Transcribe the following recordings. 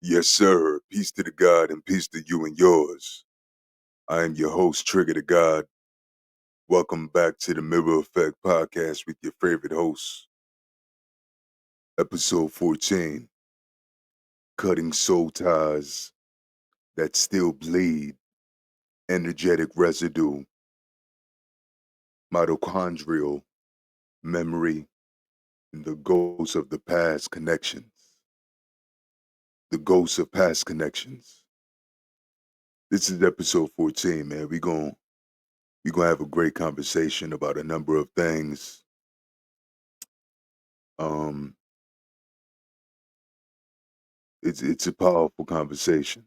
Yes, sir. Peace to the God and peace to you and yours. I am your host, Trigger the God. Welcome back to the Mirror Effect podcast with your favorite host, episode 14, Cutting Soul Ties That Still Bleed, Energetic Residue, Mitochondrial, Memory, and the Ghosts of the Past Connections. The Ghosts of Past Connections. This is episode 14, man. We're gonna have a great conversation about a number of things. Um, it's a powerful conversation.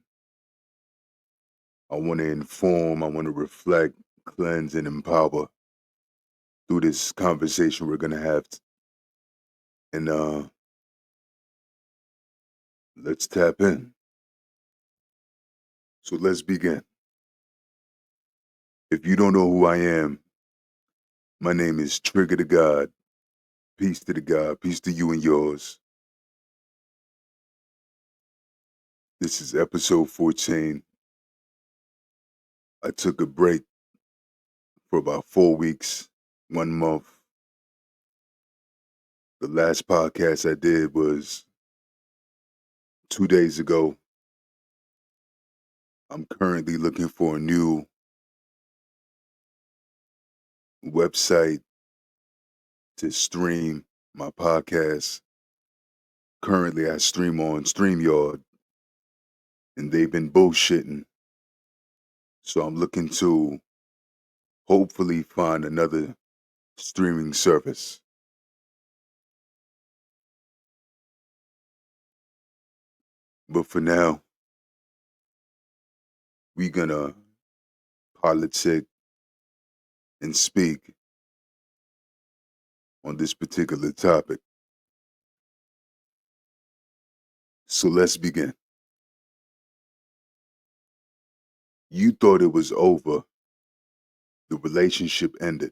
I want to inform, I want to reflect, cleanse, and empower through this conversation we're gonna have. And let's tap in. So let's begin. If you don't know who I am, my name is Trigger the God. Peace to the God, peace to you and yours. This is episode 14. I took a break for about 4 weeks, 1 month. The last podcast I did was 2 days ago. I'm currently looking for a new website to stream my podcast. Currently, I stream on StreamYard, and they've been bullshitting. So I'm looking to hopefully find another streaming service. But for now, we're gonna politic and speak on this particular topic. So let's begin. You thought it was over. The relationship ended.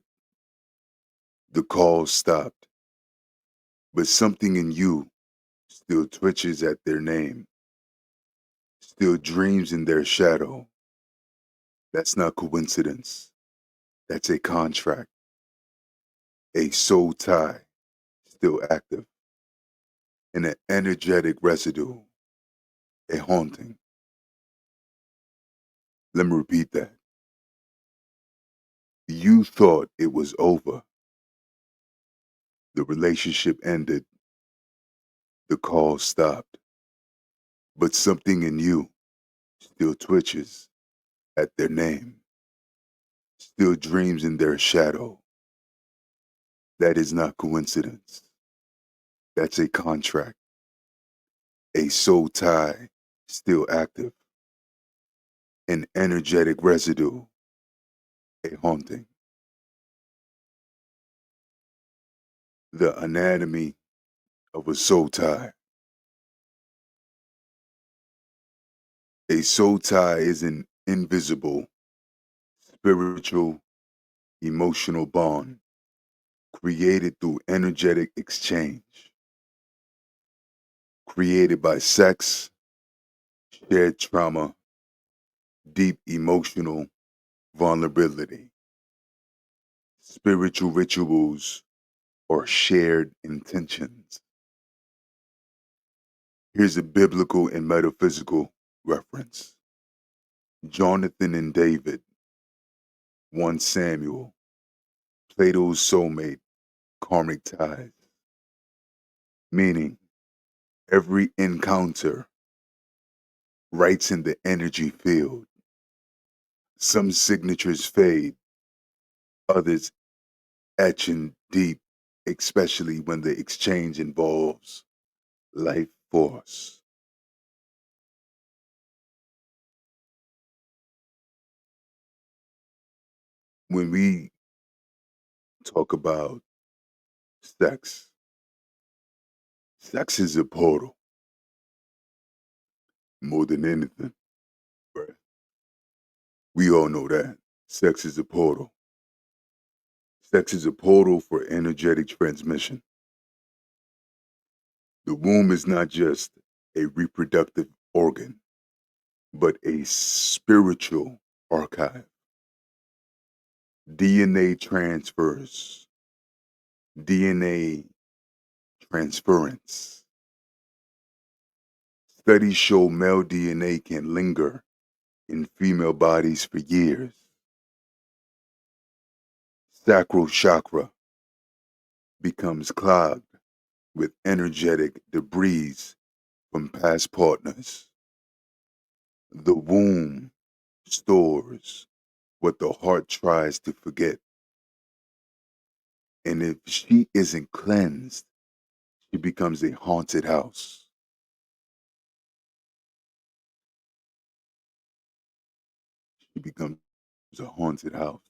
The call stopped. But something in you still twitches at their name, still dreams in their shadow. That's not coincidence. That's a contract, a soul tie, still active, and an energetic residue, a haunting. Let me repeat that. You thought it was over. The relationship ended. The call stopped. But something in you still twitches at their name, still dreams in their shadow. That is not coincidence. That's a contract, a soul tie, still active, an energetic residue, a haunting. The anatomy of a soul tie. A soul tie is an invisible, spiritual, emotional bond created through energetic exchange, created by sex, shared trauma, deep emotional vulnerability, spiritual rituals, or shared intentions. Here's a biblical and metaphysical reference. Jonathan and David, 1 Samuel, Plato's soulmate, karmic ties. Meaning, every encounter writes in the energy field. Some signatures fade, others etch in deep, especially when the exchange involves life force. When we talk about sex, sex is a portal more than anything. Right? We all know that. Sex is a portal. Sex is a portal for energetic transmission. The womb is not just a reproductive organ, but a spiritual archive. DNA transfers, DNA transference. Studies show male DNA can linger in female bodies for years. Sacral chakra becomes clogged with energetic debris from past partners. The womb stores what the heart tries to forget. And if she isn't cleansed, she becomes a haunted house. She becomes a haunted house.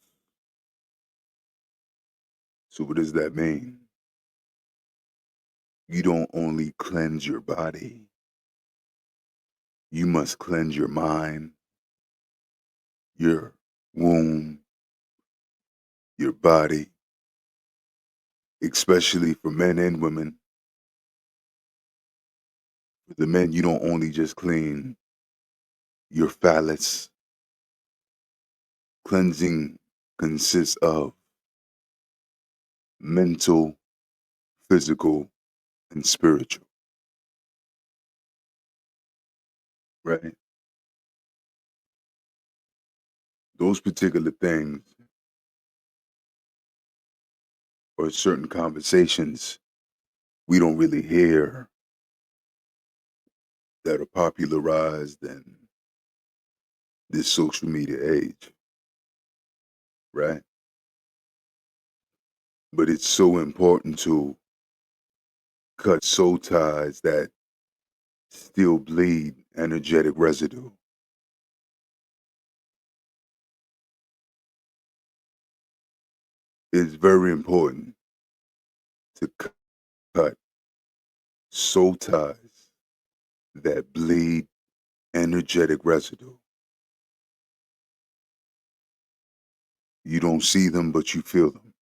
So what does that mean? You don't only cleanse your body, you must cleanse your mind, your womb, your body, especially for men and women. For the men, you don't only just clean your phallus. Cleansing consists of mental, physical, and spiritual, right? Those particular things or certain conversations we don't really hear that are popularized in this social media age, right? But it's so important to cut soul ties that still bleed energetic residue. It's very important to cut soul ties that bleed energetic residue. You don't see them, but you feel them.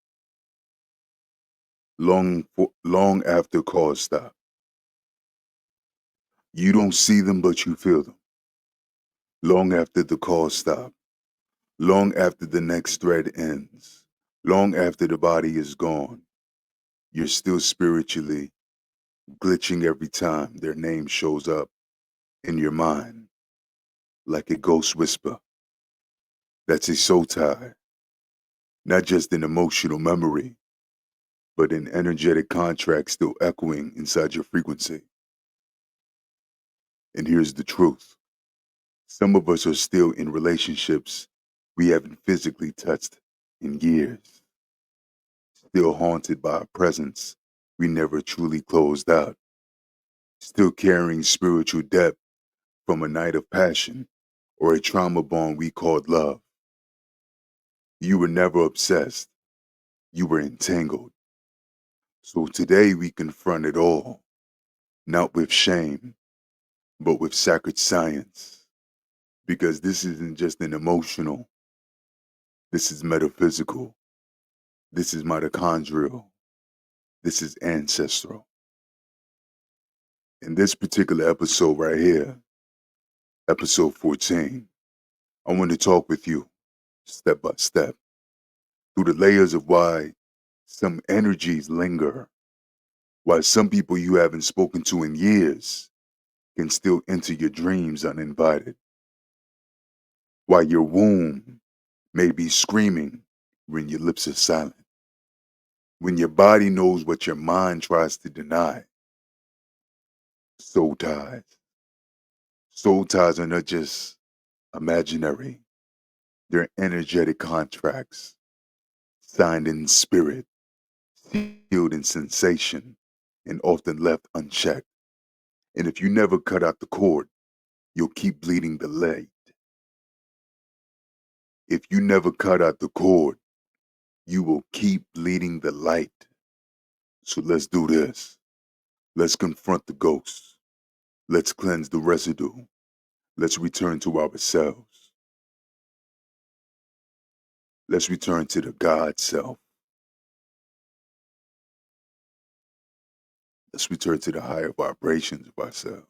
Long after cause stop. You don't see them, but you feel them. Long after the cause stop. Long after the next thread ends. Long after the body is gone. You're still spiritually glitching every time their name shows up in your mind like a ghost whisper. That's a soul tie, not just an emotional memory, but an energetic contract still echoing inside your frequency. And here's the truth. Some of us are still in relationships we haven't physically touched in years, still haunted by a presence we never truly closed out, still carrying spiritual debt from a night of passion or a trauma bond we called love. You were never obsessed, you were entangled. So today we confront it all, not with shame, but with sacred science. Because this isn't just an emotional, this is metaphysical, this is mitochondrial, this is ancestral. In this particular episode right here, episode 14, I want to talk with you step by step through the layers of why some energies linger, why some people you haven't spoken to in years can still enter your dreams uninvited, why your womb may be screaming when your lips are silent, when your body knows what your mind tries to deny. Soul ties. Soul ties are not just imaginary, they're energetic contracts signed in spirit, sealed in sensation, and often left unchecked. And if you never cut out the cord, you'll keep bleeding the lead. If you never cut out the cord, you will keep bleeding the light. So let's do this. Let's confront the ghosts. Let's cleanse the residue. Let's return to ourselves. Let's return to the God self. Let's return to the higher vibrations of ourselves.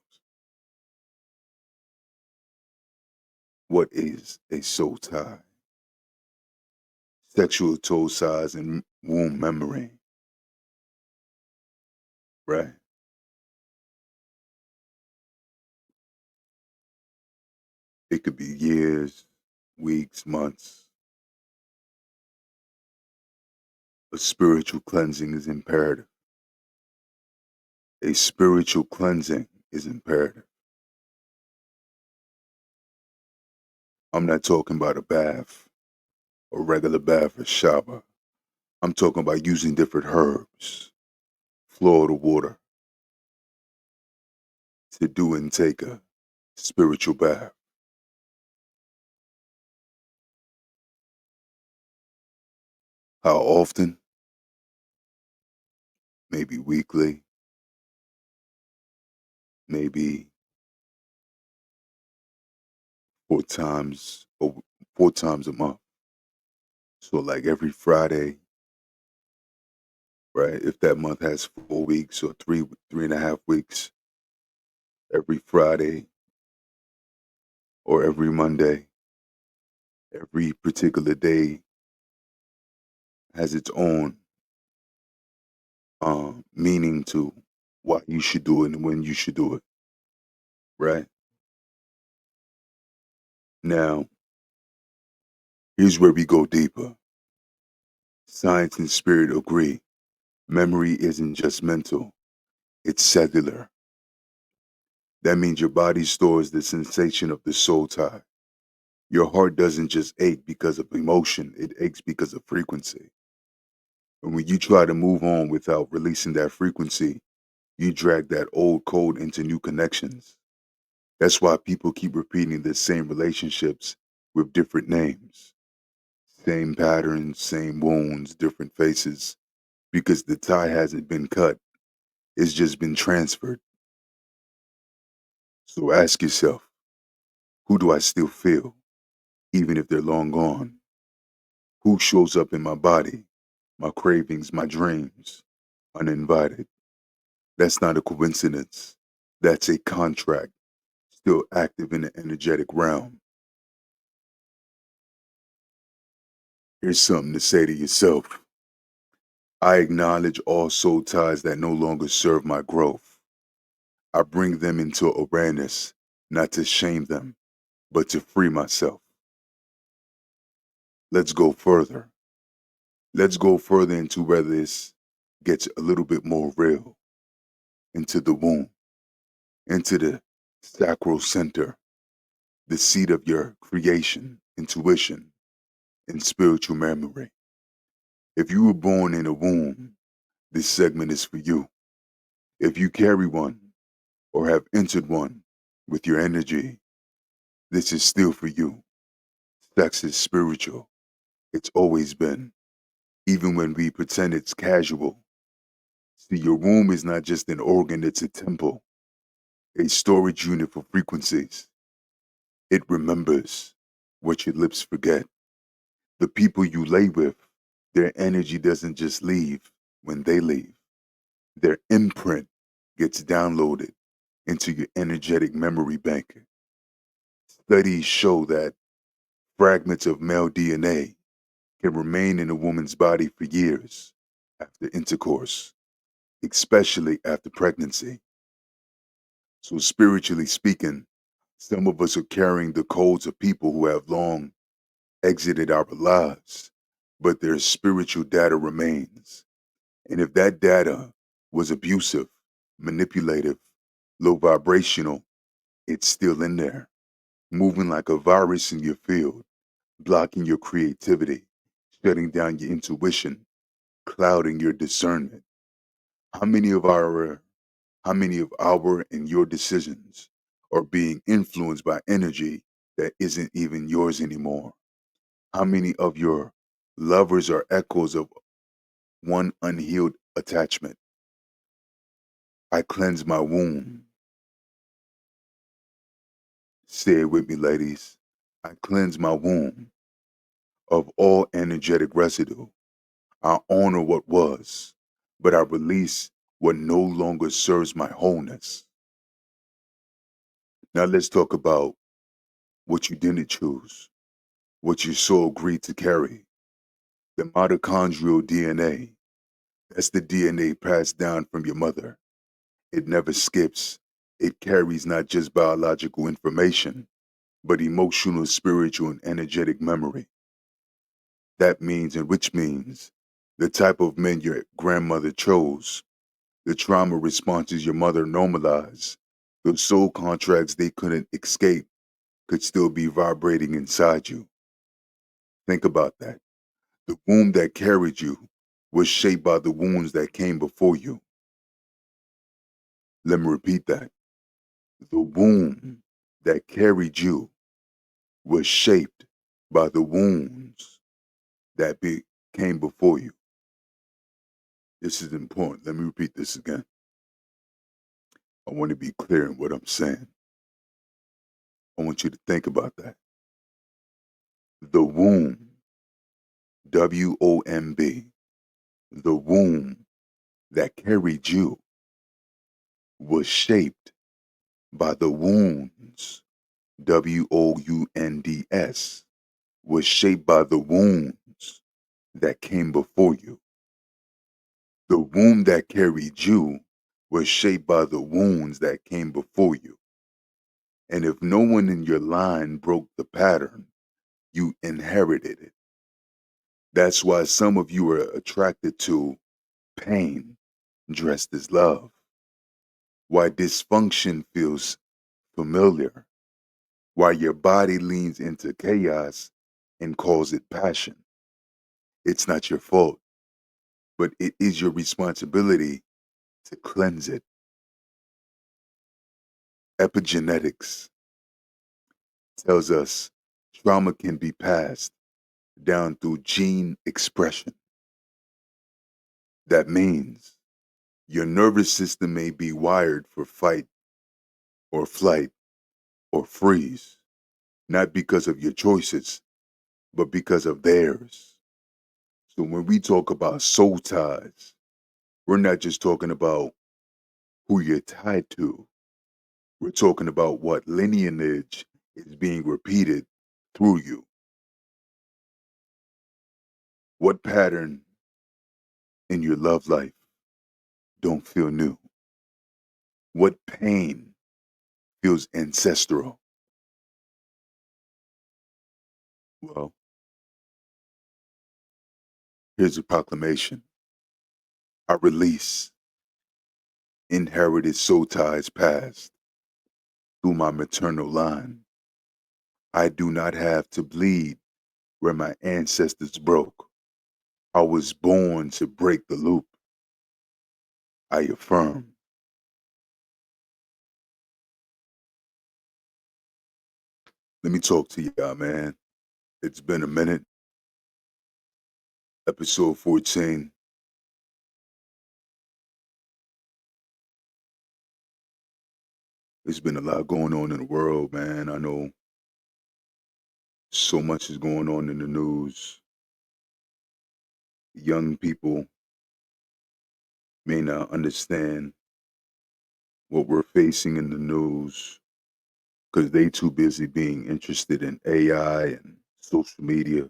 What is a soul tie? Sexual toe size and womb memory, right? It could be years, weeks, months. A spiritual cleansing is imperative. A spiritual cleansing is imperative. I'm not talking about a bath, a regular bath or shower. I'm talking about using different herbs, Florida water, to do and take a spiritual bath. How often? Maybe weekly, maybe four times, 4 times a month. So like every Friday, right? If that month has 4 weeks or 3.5 weeks, every Friday or every Monday, every particular day has its own meaning to why you should do it and when you should do it, right? Now, here's where we go deeper. Science and spirit agree. Memory isn't just mental, it's cellular. That means your body stores the sensation of the soul tie. Your heart doesn't just ache because of emotion, it aches because of frequency. And when you try to move on without releasing that frequency, you drag that old code into new connections. That's why people keep repeating the same relationships with different names. Same patterns, same wounds, different faces, because the tie hasn't been cut, it's just been transferred. So ask yourself, who do I still feel, even if they're long gone? Who shows up in my body, my cravings, my dreams, uninvited? That's not a coincidence. That's a contract, still active in the energetic realm. Here's something to say to yourself. I acknowledge all soul ties that no longer serve my growth. I bring them into awareness, not to shame them, but to free myself. Let's go further. Let's go further into where this gets a little bit more real, into the womb, into the sacral center, the seat of your creation, intuition, and spiritual memory. If you were born in a womb, this segment is for you. If you carry one or have entered one with your energy, this is still for you. Sex is spiritual. It's always been, even when we pretend it's casual. See, your womb is not just an organ, it's a temple, a storage unit for frequencies. It remembers what your lips forget. The people you lay with, their energy doesn't just leave when they leave. Their imprint gets downloaded into your energetic memory bank. Studies show that fragments of male DNA can remain in a woman's body for years after intercourse, especially after pregnancy. So, spiritually speaking, some of us are carrying the codes of people who have long exited our lives, but their spiritual data remains. And if that data was abusive, manipulative, low vibrational, it's still in there, moving like a virus in your field, blocking your creativity, shutting down your intuition, clouding your discernment. How many of our how many of our and your decisions are being influenced by energy that isn't even yours anymore? How many of your lovers are echoes of one unhealed attachment? I cleanse my womb. Say it with me, ladies. I cleanse my womb of all energetic residue. I honor what was, but I release what no longer serves my wholeness. Now let's talk about what you didn't choose, what your soul agreed to carry. The mitochondrial DNA, that's the DNA passed down from your mother. It never skips. It carries not just biological information, but emotional, spiritual, and energetic memory. That means, and which means, the type of men your grandmother chose, the trauma responses your mother normalized, those soul contracts they couldn't escape could still be vibrating inside you. Think about that. The womb that carried you was shaped by the wounds that came before you. Let me repeat that. The womb that carried you was shaped by the wounds that came before you. This is important. Let me repeat this again. I want to be clear in what I'm saying. I want you to think about that. The womb, WOMB, the womb that carried you was shaped by the wounds, WOUNDS, was shaped by the wounds that came before you. The womb that carried you was shaped by the wounds that came before you. And if no one in your line broke the pattern, you inherited it. That's why some of you are attracted to pain dressed as love. Why dysfunction feels familiar. Why your body leans into chaos and calls it passion. It's not your fault, but it is your responsibility to cleanse it. Epigenetics tells us trauma can be passed down through gene expression. That means your nervous system may be wired for fight or flight or freeze, not because of your choices, but because of theirs. So when we talk about soul ties, we're not just talking about who you're tied to. We're talking about what lineage is being repeated through you. What pattern in your love life don't feel new? What pain feels ancestral? Well, here's a proclamation. I release inherited soul ties past through my maternal line. I do not have to bleed where my ancestors broke. I was born to break the loop. I affirm. Let me talk to y'all, man. It's been a minute. Episode 14. There's been a lot going on in the world, man. I know so much is going on in the news. Young people may not understand what we're facing in the news because they too busy being interested in AI and social media.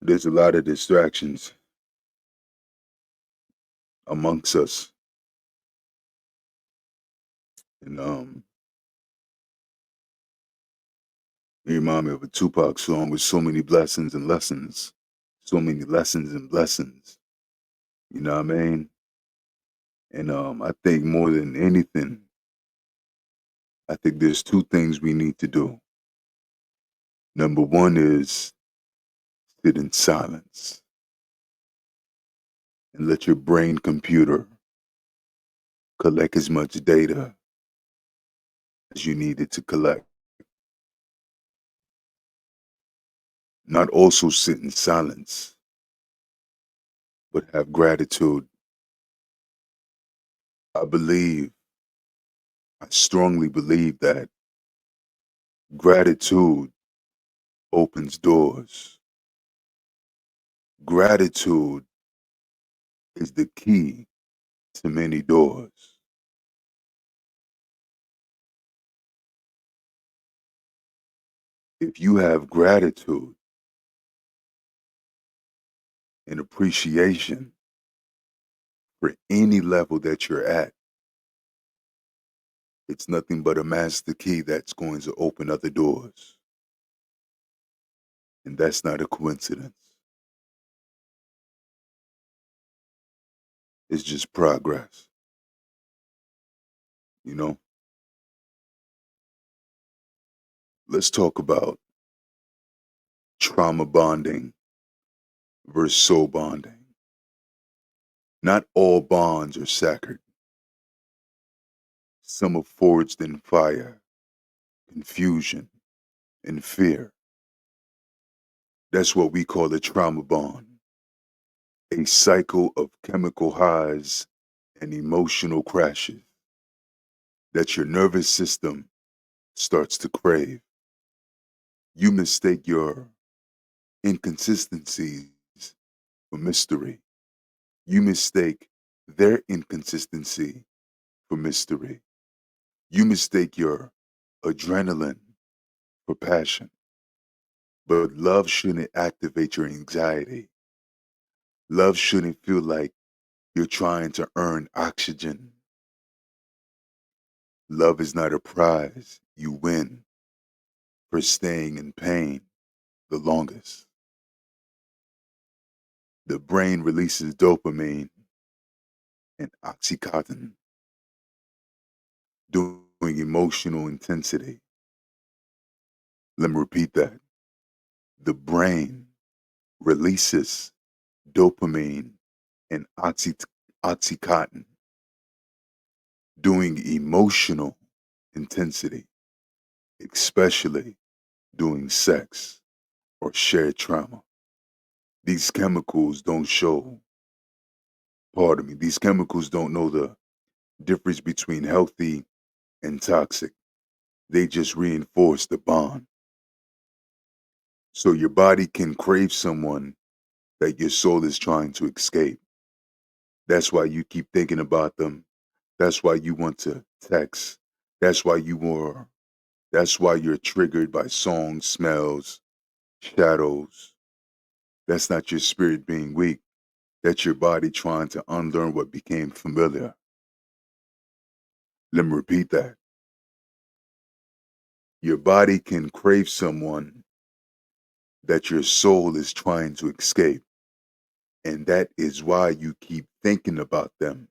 There's a lot of distractions amongst us. And it remind me of a Tupac song with so many blessings and lessons. So many lessons and blessings. You know what I mean? And I think more than anything, I think there's two things we need to do. Number one is sit in silence and let your brain computer collect as much data as you need it to collect. Not also sit in silence, but have gratitude. I strongly believe that gratitude opens doors. Gratitude is the key to many doors. If you have gratitude and appreciation for any level that you're at, it's nothing but a master key that's going to open other doors. And that's not a coincidence. It's just progress. You know, let's talk about trauma bonding versus soul bonding. Not all bonds are sacred. Some are forged in fire, confusion, and fear. That's what we call a trauma bond, a cycle of chemical highs and emotional crashes that your nervous system starts to crave. You mistake your inconsistencies for mystery. You mistake their inconsistency for mystery. You mistake your adrenaline for passion. But love shouldn't activate your anxiety. Love shouldn't feel like you're trying to earn oxygen. Love is not a prize you win for staying in pain the longest. The brain releases dopamine and oxytocin during emotional intensity. Let me repeat that. The brain releases dopamine and oxytocin during emotional intensity, especially during sex or shared trauma. These chemicals don't show, pardon me, these chemicals don't know the difference between healthy and toxic. They just reinforce the bond. So your body can crave someone that your soul is trying to escape. That's why you keep thinking about them. That's why you want to text. That's why you were. That's why you're triggered by songs, smells, shadows. That's not your spirit being weak. That's your body trying to unlearn what became familiar. Let me repeat that. Your body can crave someone that your soul is trying to escape. And that is why you keep thinking about them.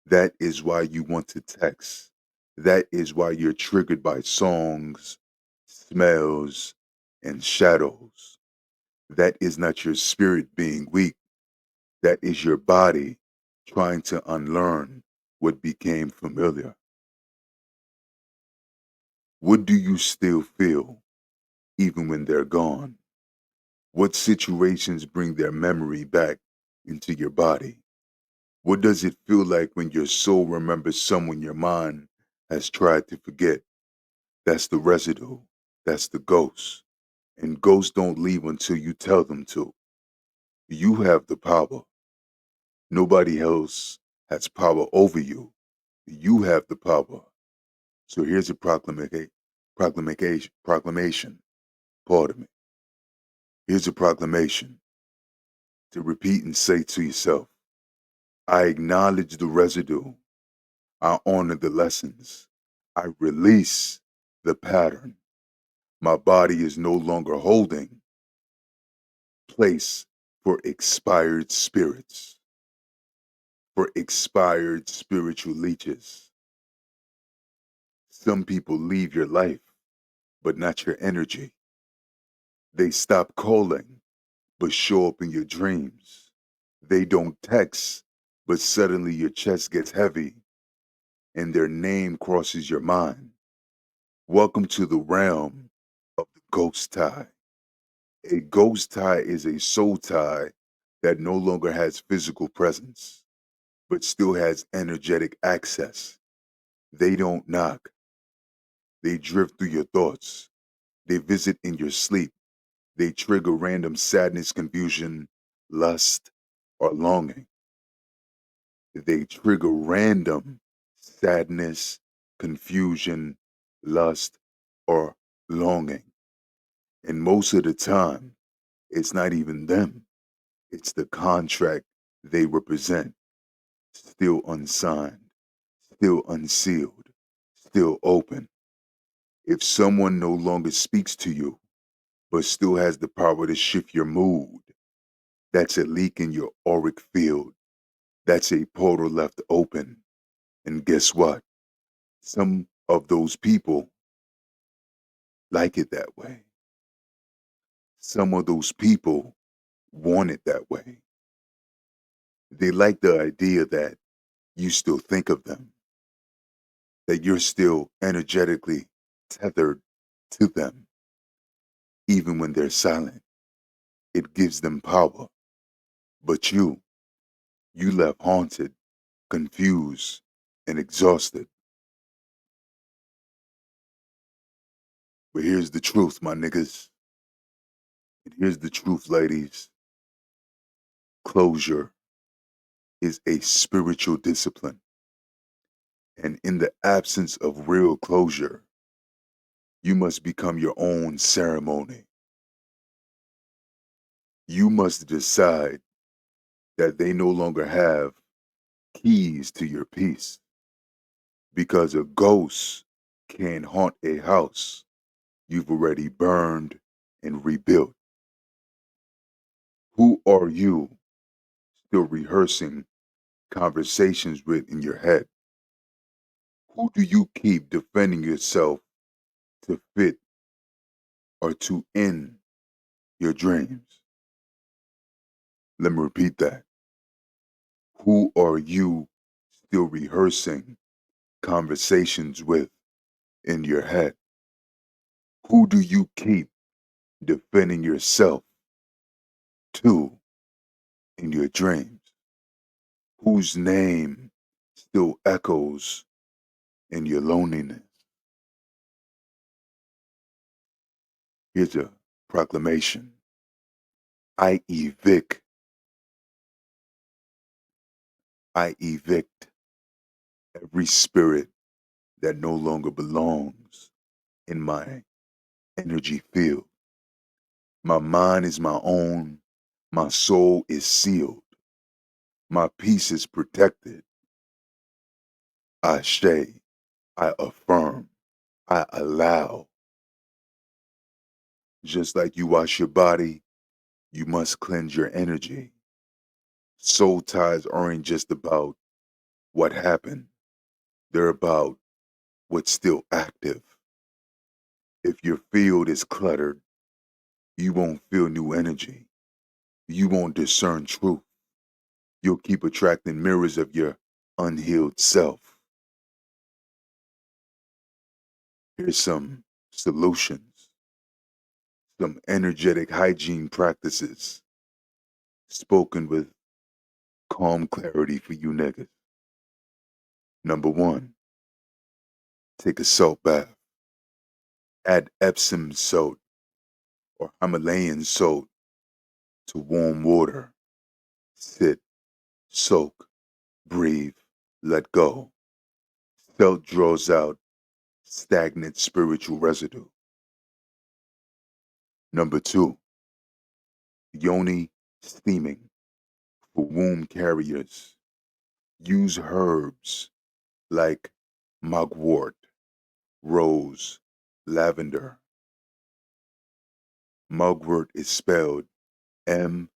That is why you want to text. That is why you're triggered by songs, smells, and shadows. That is not your spirit being weak. That is your body trying to unlearn what became familiar. What do you still feel even when they're gone? What situations bring their memory back into your body? What does it feel like when your soul remembers someone your mind has tried to forget? That's the residue. That's the ghost. And ghosts don't leave until you tell them to. You have the power. Nobody else has power over you. You have the power. So here's a proclamation. Pardon me. Here's a proclamation to repeat and say to yourself, I acknowledge the residue. I honor the lessons. I release the pattern. My body is no longer holding place for expired spirits, for expired spiritual leeches. Some people leave your life, but not your energy. They stop calling, but show up in your dreams. They don't text, but suddenly your chest gets heavy and their name crosses your mind. Welcome to the realm of the ghost tie. A ghost tie is a soul tie that no longer has physical presence, but still has energetic access. They don't knock, they drift through your thoughts. They visit in your sleep. They trigger random sadness, confusion, lust, or longing. They trigger random sadness, confusion, lust, or longing. And most of the time, it's not even them. It's the contract they represent, still unsigned, still unsealed, still open. If someone no longer speaks to you, but still has the power to shift your mood, that's a leak in your auric field. That's a portal left open. And guess what? Some of those people like it that way. Some of those people want it that way. They like the idea that you still think of them, that you're still energetically tethered to them, even when they're silent. It gives them power. But you left haunted, confused, and exhausted. But here's the truth, my niggas. And here's the truth, ladies. Closure is a spiritual discipline. And in the absence of real closure, you must become your own ceremony. You must decide that they no longer have keys to your peace, because a ghost can haunt a house you've already burned and rebuilt. Who are you still rehearsing conversations with in your head? Who do you keep defending yourself to fit or to end your dreams? Let me repeat that. Who are you still rehearsing conversations with in your head? Who do you keep defending yourself to in your dreams? Whose name still echoes in your loneliness? Here's a proclamation. I evict, I evict every spirit that no longer belongs in my energy field. My mind is my own. My soul is sealed. My peace is protected. I say, I affirm, I allow. Just like you wash your body, you must cleanse your energy. Soul ties aren't just about what happened, they're about what's still active. If your field is cluttered, you won't feel new energy. You won't discern truth. You'll keep attracting mirrors of your unhealed self. Here's some solutions, some energetic hygiene practices spoken with calm clarity for you niggas. Number one, take a salt bath. Add Epsom salt or Himalayan salt to warm water. Sit, soak, breathe, let go. Salt draws out stagnant spiritual residue. Number two, yoni steaming for womb carriers. Use herbs like mugwort, rose, lavender. Mugwort is spelled Mugwort.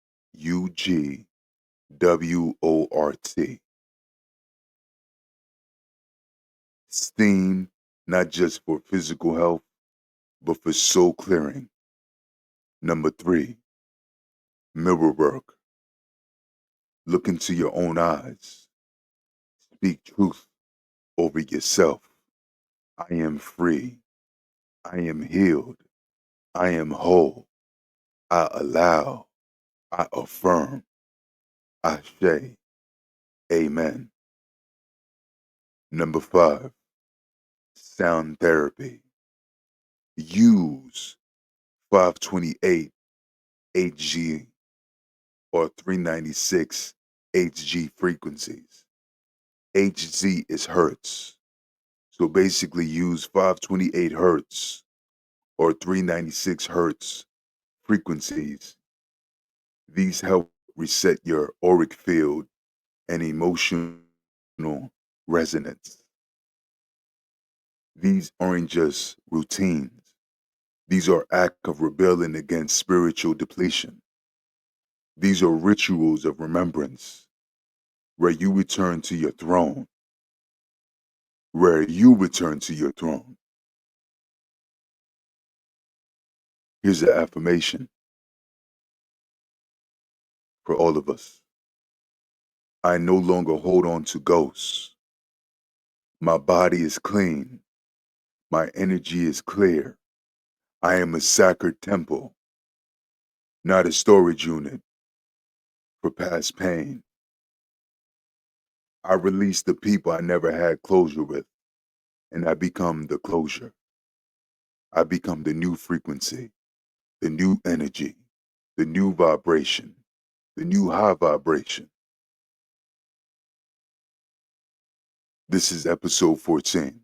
Steam, not just for physical health, but for soul clearing. Number three, mirror work. Look into your own eyes. Speak truth over yourself. I am free. I am healed. I am whole. I allow. I affirm. I say, Amen. Number five, sound therapy. Use 528 HG or 396 HG frequencies. HZ is hertz. So basically use 528 hertz or 396 hertz frequencies. These help reset your auric field and emotional resonance. These aren't just routines. These are acts of rebelling against spiritual depletion. These are rituals of remembrance, where you return to your throne. Where you return to your throne. Here's an affirmation for all of us. I no longer hold on to ghosts. My body is clean. My energy is clear. I am a sacred temple, not a storage unit for past pain. I release the people I never had closure with, and I become the closure. I become the new frequency, the new energy, the new vibration, the new high vibration. This is episode 14.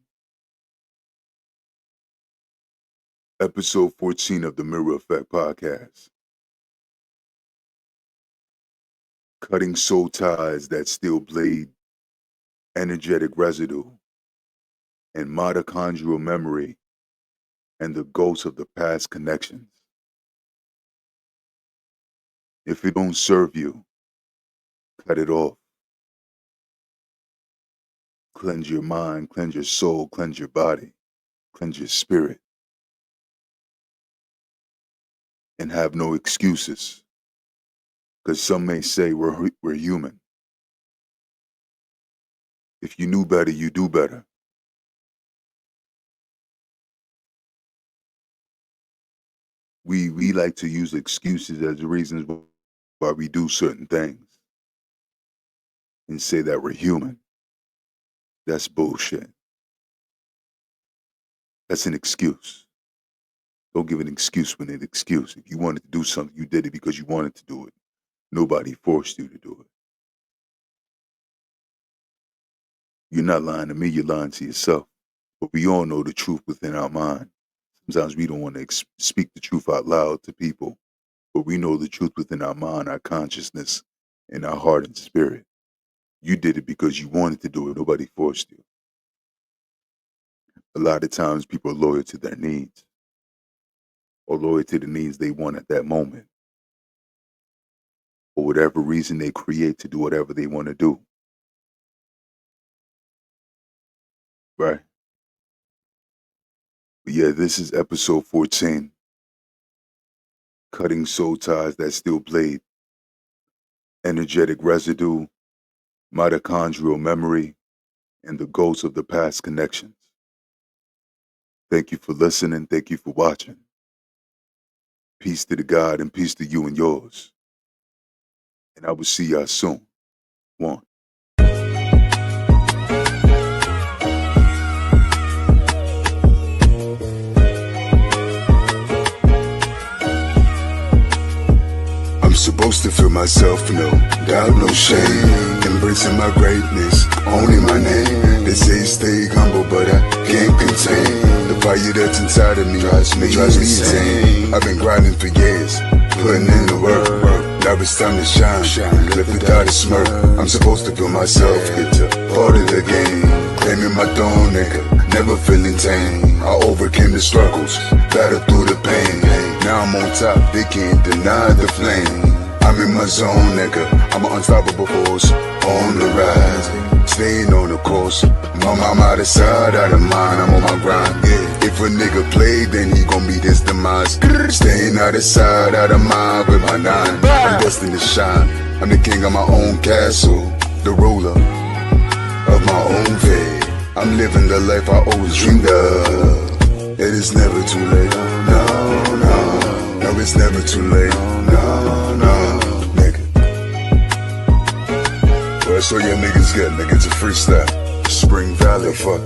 Episode 14 of the Mirror Effect podcast. Cutting soul ties that still bleed, energetic residue, and mitochondrial memory, and the ghosts of the past connections. If it don't serve you, cut it off. Cleanse your mind, cleanse your soul, cleanse your body, cleanse your spirit. And have no excuses. Because some may say we're human. If you knew better, you do better. We like to use excuses as the reasons why we do certain things and say that we're human. That's bullshit. That's an excuse. Don't give an excuse when it's an excuse. If you wanted to do something, you did it because you wanted to do it. Nobody forced you to do it. You're not lying to me, you're lying to yourself. But we all know the truth within our mind. Sometimes we don't want to speak the truth out loud to people, but we know the truth within our mind, our consciousness, and our heart and spirit. You did it because you wanted to do it. Nobody forced you. A lot of times people are loyal to their needs or loyal to the needs they want at that moment. For whatever reason they create to do whatever they want to do. Right? But yeah, this is episode 14. Cutting soul ties that still bleed. Energetic residue, mitochondrial memory, and the ghosts of the past connections. Thank you for listening. Thank you for watching. Peace to the God and peace to you and yours. And I will see y'all soon. One. I'm supposed to feel myself, no doubt, no shame. Embracing my greatness, owning my name. They say stay humble, but I can't contain the fire that's inside of me. Drives me insane. I've been grinding for years, putting in the work. Now it's time to shine, live without a smirk. I'm supposed to feel myself, get to part of the game. Claiming my throne, nigga, never feeling tame. I overcame the struggles, battled through the pain. Now I'm on top, they can't deny the flame. I'm in my zone, nigga, I'm an unstoppable force, on the rise, staying on the course. I'm out of sight, out of mind, I'm on my grind, yeah. If a nigga play, then he gon' meet his demise. Staying out of sight, out of mind with my nine. I'm destined to shine, I'm the king of my own castle, the ruler of my own fate. I'm living the life I always dreamed of. It is never too late, no, no. No, it's never too late, no, no, nigga. Well, that's all your niggas get, nigga, it's a freestyle. Spring Valley, fuck.